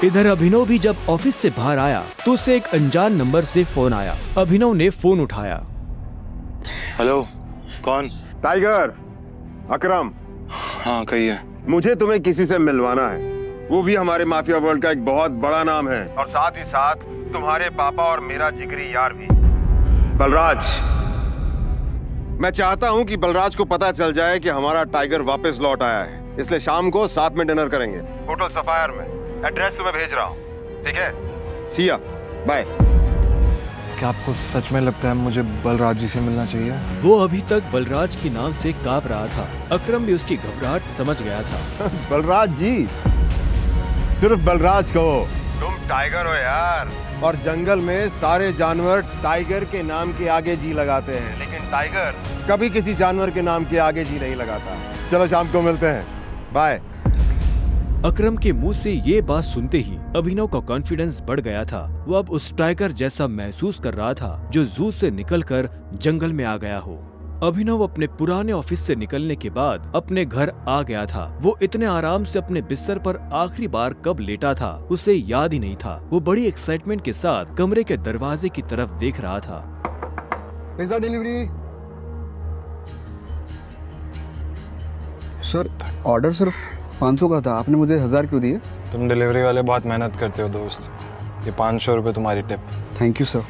इधर अभिनव भी जब ऑफिस से बाहर आया तो उसे एक अनजान नंबर से फोन आया। अभिनव ने फोन उठाया। हेलो, कौन? टाइगर, अकरम। हाँ कहिए। मुझे तुम्हें किसी से मिलवाना है, वो भी हमारे माफिया वर्ल्ड का एक बहुत बड़ा नाम है, और साथ ही साथ तुम्हारे पापा और मेरा जिगरी यार भी, बलराज। मैं चाहता हूँ कि बलराज को पता चल जाए कि हमारा टाइगर वापस लौट आया है, इसलिए शाम को साथ में डिनर करेंगे होटल सफायर में। एड्रेस तुम्हें भेज रहा हूँ, ठीक है? सिया, बाय। क्या आपको सच में लगता है मुझे बलराज जी से मिलना चाहिए? वो अभी तक बलराज के नाम से कांप रहा था। अकरम भी उसकी घबराहट समझ गया था। बलराज जी, सिर्फ बलराज कहो। तुम टाइगर हो यार, और जंगल में सारे जानवर टाइगर के नाम के आगे जी लगाते हैं, लेकिन टाइगर कभी किसी जानवर के नाम के आगे जी नहीं लगाता। चलो शाम को मिलते हैं, बाय। अकरम के मुंह से ये बात सुनते ही अभिनव का कॉन्फिडेंस बढ़ गया था। वो अब उस टाइगर जैसा महसूस कर रहा था जो जू से निकलकर जंगल में आ गया हो। अभिनव अपने पुराने ऑफिस से निकलने के बाद अपने घर आ गया था। वो इतने आराम से अपने बिस्तर पर आखिरी बार कब लेटा था उसे याद ही नहीं था। वो बड़ी एक्साइटमेंट के साथ कमरे के दरवाजे की तरफ देख रहा था। Pizza delivery. सर, ऑर्डर सिर्फ 500 का था, आपने मुझे 1000 क्यों दिए? तुम डिलीवरी वाले बहुत मेहनत करते हो दोस्त। ये 500 रुपए तुम्हारी टिप। Thank you sir.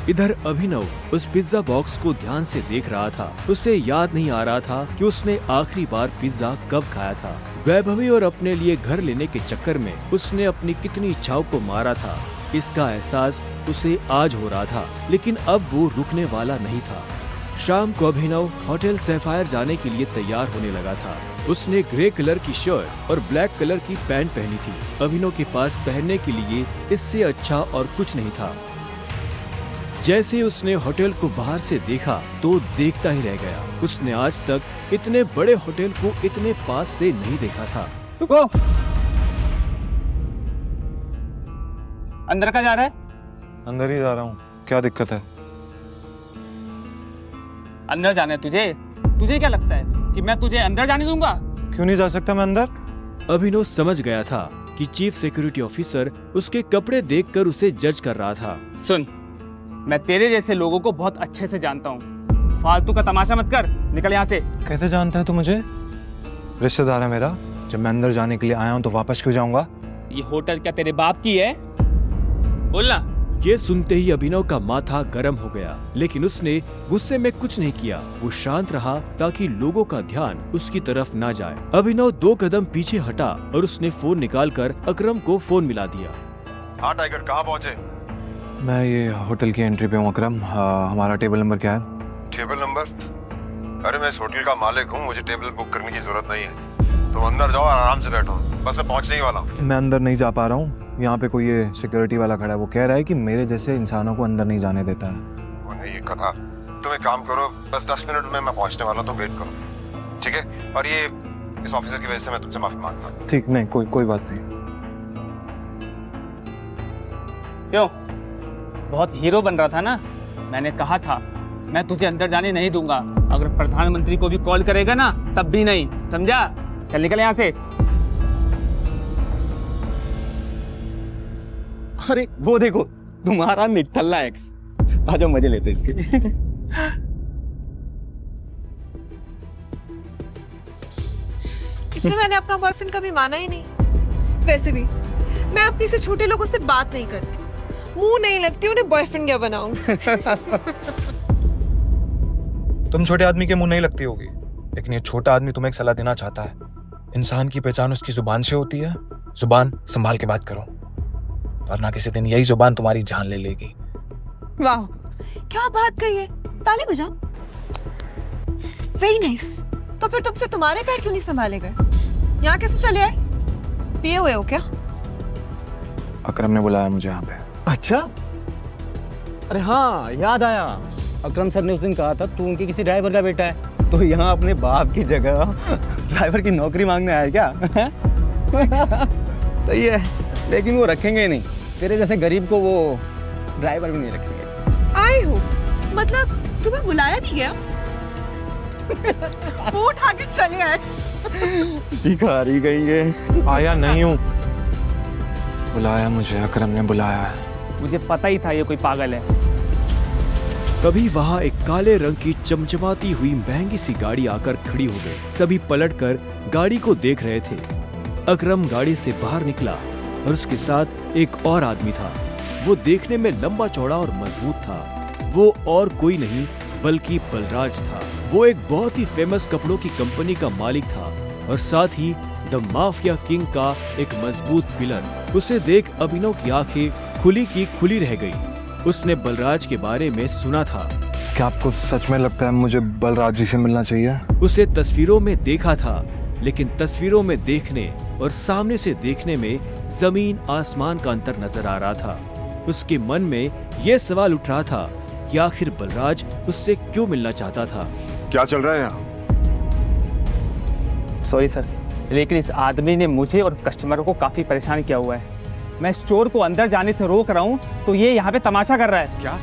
इधर अभिनव उस पिज्जा बॉक्स को ध्यान से देख रहा था। उसे याद नहीं आ रहा था कि उसने आखिरी बार पिज्जा कब खाया था। वैभवी और अपने लिए घर लेने के चक्कर में उसने अपनी कितनी इच्छाओं को मारा था, इसका एहसास उसे आज हो रहा था, लेकिन अब वो रुकने वाला नहीं था। शाम को अभिनव होटल सैफायर जाने के लिए तैयार होने लगा था। उसने ग्रे कलर की शर्ट और ब्लैक कलर की पैंट पहनी थी। अभिनव के पास पहनने के लिए इससे अच्छा और कुछ नहीं था। जैसे उसने होटल को बाहर से देखा तो देखता ही रह गया। उसने आज तक इतने बड़े होटल को इतने पास से नहीं देखा था। रुको, अंदर का जा रहा है? अंदर ही जा रहा हूँ, क्या दिक्कत है? अंदर जाना है तुझे? तुझे क्या लगता है कि मैं तुझे अंदर जाने दूंगा? क्यों नहीं जा सकता मैं अंदर? अभिनव समझ गया था कि चीफ सिक्योरिटी ऑफिसर उसके कपड़े देखकर उसे जज कर रहा था। सुन, मैं तेरे जैसे लोगों को बहुत अच्छे से जानता हूँ। फालतू का तमाशा मत कर, निकल यहाँ से। कैसे जानता है तू मुझे? रिश्तेदार है मेरा। जब मैं अंदर जाने के लिए आया हूँ तो वापस क्यों जाऊंगा? ये होटल क्या तेरे बाप की है? बोलना। ये सुनते ही अभिनव का माथा गर्म हो गया, लेकिन उसने गुस्से में कुछ नहीं किया। वो शांत रहा ताकि लोगों का ध्यान उसकी तरफ ना जाए। अभिनव 2 कदम पीछे हटा और उसने फोन निकालकर अकरम को फोन मिला दिया। हाँ टाइगर, कहाँ पहुँचे? मैं ये होटल की एंट्री पे हूँ अकरम। हमारा टेबल नंबर क्या है? Table number? अरे मैं इस होटल का मालिक हूँ, मुझे टेबल बुक करने की जरूरत नहीं है। तुम अंदर जाओ, आराम से बैठो, बस मैं पहुँचने ही वाला हूँ। मैं अंदर नहीं जा पा रहा हूँ। यहाँ पे कोई ये सिक्योरिटी वाला खड़ा है, वो कह रहा है कि मेरे जैसे इंसानों को अंदर नहीं जाने देता है। वो नहीं, ये कथा। तुम एक काम करो, बस 10 मिनट में मैं पहुँचने वाला हूँ, तुम वेट करो, ठीक है? और ये इस ऑफिसर की वजह से मैं तुमसे माफी मांगता हूँ। ठीक, नहीं कोई बात नहीं। क्यों? बहुत हीरो बन रहा था ना? मैंने कहा था मैं तुझे अंदर जाने नहीं दूंगा। अगर प्रधानमंत्री को भी कॉल करेगा ना तब भी नहीं, समझा? चल निकल यहाँ से। अरे वो देखो, तुम्हारा निठल्ला एक्स। आजा मजे लेते इसके। इससे मैंने अपना बॉयफ्रेंड कभी माना ही नहीं। वैसे भी मैं अपनी से छोटे लोगों से बात नहीं करती, मुंह नहीं लगती, उन्हें बॉयफ्रेंड क्या बनाऊंगी। तुम छोटे आदमी के मुंह नहीं लगती होगी, लेकिन ये छोटा आदमी तुम्हें एक सलाह देना चाहता है। इंसान की पहचान उसकी जुबान से होती है। जुबान संभाल के बात करो, वरना किसी दिन यही जुबान तुम्हारी जान ले लेगी। वाह, क्या बात कही है। ताली बजाओ। Very nice. तो फिर तुमसे तुम्हारे पैर क्यों नहीं संभाले गए? यहाँ कैसे चले आए? पिए हुए हो क्या? अकरम ने बुलाया मुझे यहाँ पे। अच्छा, अरे हाँ याद आया। अकरम सर ने उस दिन कहा था तू उनके किसी ड्राइवर का बेटा है, तो यहाँ अपने बाप की जगह ड्राइवर की नौकरी मांगने आया क्या? सही है, लेकिन वो रखेंगे नहीं। तेरे जैसे गरीब को वो ड्राइवर भी नहीं रखेंगे। आए हो मतलब तुम्हें बुलाया नहीं गया? वो उठा के चले आए। भिखारी कहेंगे। आया नहीं हूँ, बुलाया मुझे, अकरम ने बुलाया है। मुझे पता ही था ये कोई पागल है। तभी वहां एक काले रंग की चमचमाती हुई महंगी सी गाड़ी आकर खड़ी हो गई। सभी पलटकर गाड़ी को देख रहे थे। अकरम गाड़ी से बाहर निकला और उसके साथ एक और आदमी था। वो देखने में लंबा चौड़ा और मजबूत था। वो और कोई नहीं बल्कि बलराज था। वो एक बहुत ही फेमस कपड़ों की कंपनी का मालिक था और साथ ही द माफिया किंग का एक मजबूत पिलर। उसे देख अभिनव की आंखें खुली की खुली रह गई। उसने बलराज के बारे में सुना था। क्या आपको सच में लगता है मुझे बलराज जी से मिलना चाहिए? उसे तस्वीरों में देखा था, लेकिन तस्वीरों में देखने और सामने से देखने में जमीन आसमान का अंतर नजर आ रहा था। उसके मन में यह सवाल उठ रहा था कि आखिर बलराज उससे क्यों मिलना चाहता था। क्या चल रहा है यहाँ? सॉरी सर, लेकिन इस आदमी ने मुझे और कस्टमरों को काफी परेशान किया हुआ है। मैं स्टोर को अंदर जाने से रोक रहा हूँ तो ये यहाँ पे तमाशा कर रहा है। क्या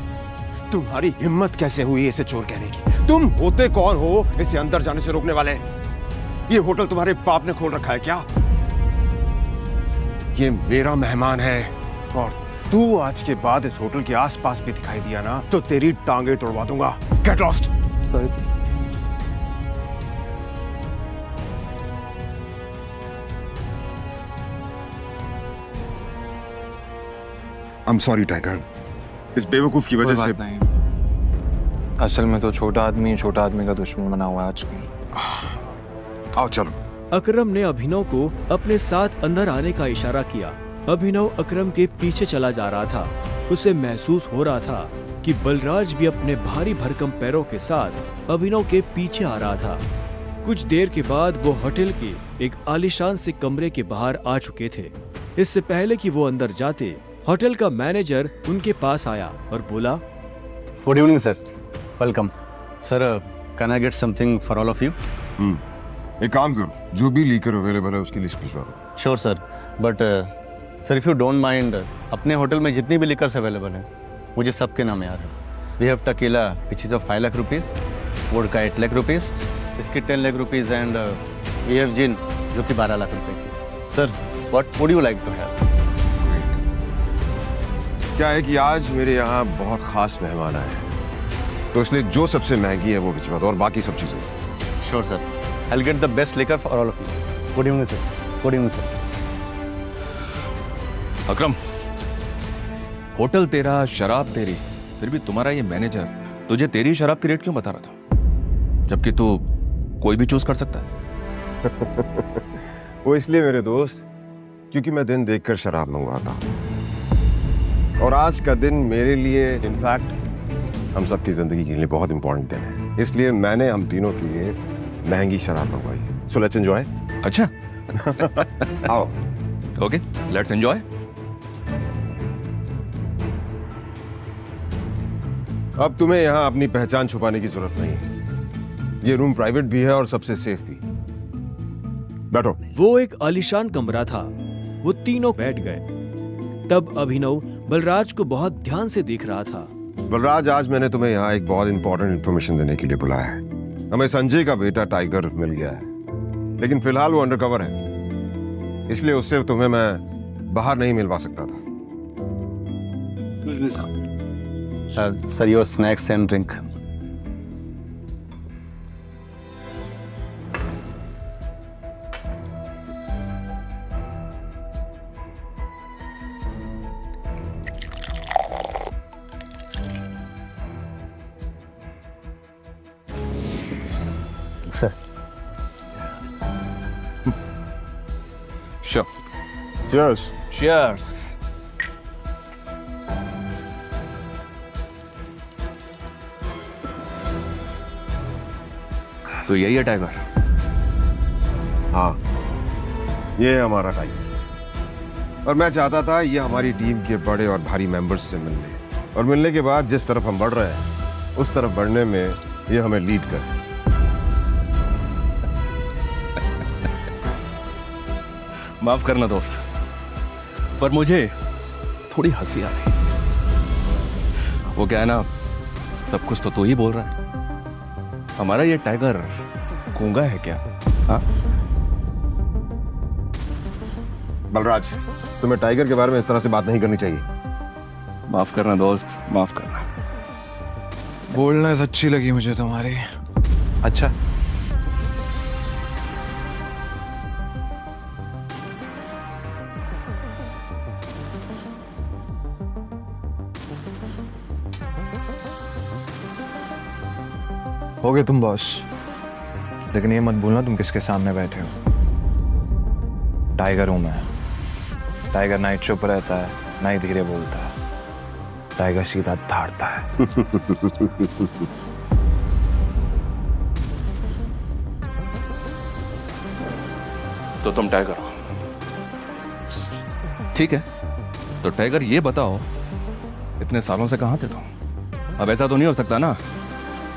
तुम्हारी हिम्मत कैसे हुई इसे चोर कहने की? तुम होते कौन हो इसे अंदर जाने से रोकने वाले? ये होटल तुम्हारे बाप ने खोल रखा है क्या? ये मेरा मेहमान है और तू आज के बाद इस होटल के आसपास भी दिखाई दिया ना तो तेरी टांगे तोड़वा दूंगा। Get lost. Sorry sir. I am sorry tiger, इस बेवकूफ की वजह से। नहीं, असल में तो छोटा आदमी का दुश्मन बना हुआ है आजकल। आओ चलो। अकरम ने अभिनव को अपने साथ अंदर आने का इशारा किया। अभिनव अकरम के पीछे चला जा रहा था। उसे महसूस हो रहा था कि बलराज भी अपने भारी भरकम पैरों के साथ अभिनव के पीछे आ रहा था। कुछ देर के बाद वो होटल के एक आलीशान से कमरे के बाहर आ चुके थे। इससे पहले कि वो अंदर जाते, होटल का मैनेजर उनके पास आया और बोला, good evening sir, welcome sir, can I get something for all of you? एक काम करो, जो भी लीकर अवेलेबल है उसकी लिस्ट भिजवा दो। Sure sir, but sir if you don't mind, अपने होटल में जितनी भी लिकर्स अवेलेबल हैं मुझे सबके नाम याद है। We have tequila which is of 5 lakh rupees, vodka 8 lakh rupees, इसकी 10 lakh rupees and we have gin जो कि 12 लाख रुपए की। Sir what would you like to have? क्या है कि आज मेरे यहाँ बहुत खास मेहमान आए हैं, तो इसलिए जो सबसे महंगी है वो भिजवा दो और बाकी सब चीजें। Sure sir, I will get the best liquor for all of you. Good evening sir. Good evening sir. Akram, hotel तेरा, शराब तेरी, फिर भी तुम्हारा ये मैनेजर तुझे तेरी शराब की रेट क्यों बता रहा था, जबकि तू कोई भी चूज कर सकता है? वो इसलिए मेरे दोस्त, क्योंकि मैं दिन देखकर शराब मंगवाता हूँ और आज का दिन मेरे लिए, इनफैक्ट हम सबकी जिंदगी के लिए बहुत इंपॉर्टेंट दिन है, इसलिए मैंने हम तीनों के लिए महंगी शराब मंगवाई है। So let's enjoy. अच्छा, आओ। Okay, let's enjoy. अब तुम्हें यहाँ अपनी पहचान छुपाने की जरूरत नहीं है। ये रूम प्राइवेट भी है और सबसे सेफ भी। बैठो। वो एक आलीशान कमरा था। वो तीनों बैठ गए। तब अभिनव बलराज को बहुत ध्यान से देख रहा था। बलराज, आज मैंने तुम्हें यहाँ एक बहुत इंपॉर्टेंट इन्फॉर्मेशन देने के लिए बुलाया है। हमें संजय का बेटा टाइगर मिल गया है, लेकिन फिलहाल वो अंडरकवर है, इसलिए उससे तुम्हें मैं बाहर नहीं मिलवा सकता था। Sir your snacks and drink. Sir Sure. Cheers. Cheers. तो यही है टाइगर? हाँ, ये है हमारा टाइगर और मैं चाहता था ये हमारी टीम के बड़े और भारी मेंबर्स से मिलने, और मिलने के बाद जिस तरफ हम बढ़ रहे हैं उस तरफ बढ़ने में ये हमें लीड करे। माफ करना दोस्त, पर मुझे थोड़ी हंसी आ रही। वो क्या है ना, सब कुछ तो तू ही बोल रहा है। हमारा ये टाइगर गूंगा है क्या? हाँ, बलराज, तुम्हें टाइगर के बारे में इस तरह से बात नहीं करनी चाहिए। माफ करना दोस्त, माफ करना। बोलनेस अच्छी लगी मुझे तुम्हारी। अच्छा, हो गए तुम बॉस, लेकिन ये मत भूलना तुम किसके सामने बैठे हो। टाइगर हूं मैं। टाइगर ना ही चुप रहता है, ना ही धीरे बोलता है। टाइगर सीधा धाड़ता है। तो तुम टाइगर हो, ठीक है। तो टाइगर ये बताओ, इतने सालों से कहां थे तुम? अब ऐसा तो नहीं हो सकता ना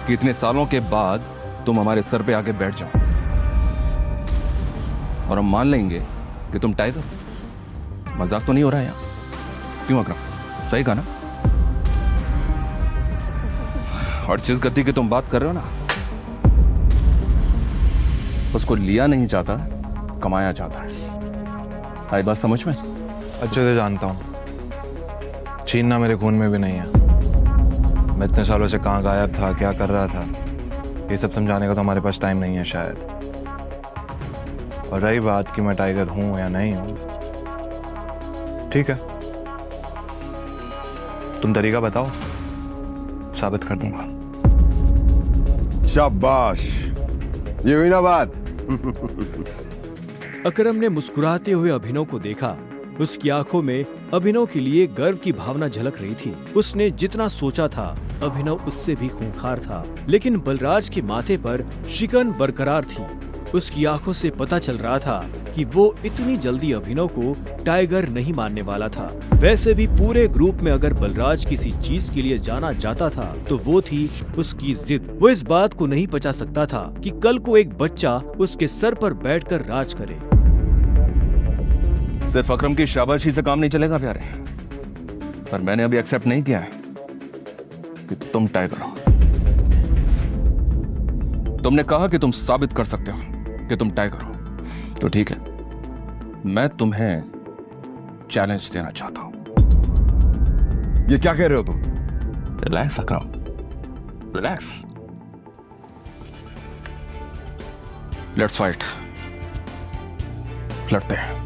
कि इतने सालों के बाद तुम हमारे सर पे आके बैठ जाओ और हम मान लेंगे कि तुम टाइगर हो। मजाक तो नहीं हो रहा है यहाँ? क्यों अकरम, सही कहा ना? और जिस गति की तुम बात कर रहे हो ना, उसको लिया नहीं चाहता, कमाया चाहता है। आई बात समझ में? अच्छे से जानता हूँ, छीनना मेरे खून में भी नहीं है। मैं इतने सालों से कहाँ गायब था, क्या कर रहा था, ये सब समझाने का तो हमारे पास टाइम नहीं है शायद। और रही बात कि मैं टाइगर हूं या नहीं हूं, ठीक है, तुम तरीका बताओ, साबित कर दूंगा। शाबाश, ये हुई ना बात। अकरम ने मुस्कुराते हुए अभिनव को देखा। उसकी आंखों में अभिनव के लिए गर्व की भावना झलक रही थी। उसने जितना सोचा था, अभिनव उससे भी खूंखार था, लेकिन बलराज के माथे पर शिकन बरकरार थी। उसकी आंखों से पता चल रहा था कि वो इतनी जल्दी अभिनव को टाइगर नहीं मानने वाला था। वैसे भी पूरे ग्रुप में अगर बलराज किसी चीज के लिए जाना जाता था तो वो थी उसकी जिद। वो इस बात को नहीं पचा सकता था कि कल को एक बच्चा उसके सर पर बैठकर राज करे। सिर्फ अकरम की शाबाशी से काम नहीं चलेगा प्यारे, पर मैंने अभी एक्सेप्ट नहीं किया है कि तुम टाइगर हो। तुमने कहा कि तुम साबित कर सकते हो कि तुम टाइगर हो, तो ठीक है, मैं तुम्हें चैलेंज देना चाहता हूं। ये क्या कह रहे हो तुम? Relax Akram, relax. Let's fight, लड़ते हैं।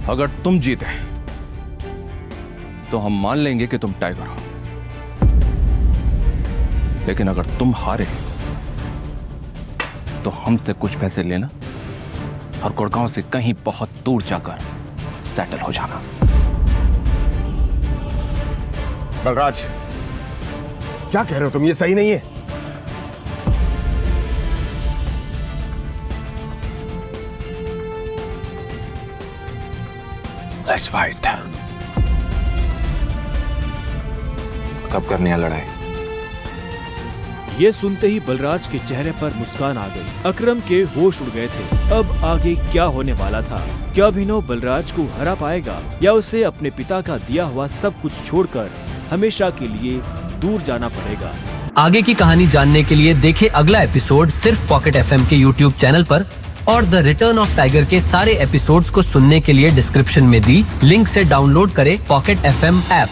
अगर तुम जीते तो हम मान लेंगे कि तुम टाइगर हो, लेकिन अगर तुम हारे तो हमसे कुछ पैसे लेना और गुड़गांव से कहीं बहुत दूर जाकर सेटल हो जाना। बलराज, क्या कह रहे हो तुम? ये सही नहीं है। Let's fight. कब करनी है लड़ाई? ये सुनते ही बलराज के चेहरे पर मुस्कान आ गई। अकरम के होश उड़ गए थे। अब आगे क्या होने वाला था? क्या अभिनव बलराज को हरा पाएगा या उसे अपने पिता का दिया हुआ सब कुछ छोड़कर हमेशा के लिए दूर जाना पड़ेगा? आगे की कहानी जानने के लिए देखें अगला एपिसोड सिर्फ पॉकेट FM के YouTube चैनल पर, और द रिटर्न ऑफ टाइगर के सारे एपिसोड्स को सुनने के लिए डिस्क्रिप्शन में दी लिंक से डाउनलोड करें पॉकेट FM ऐप।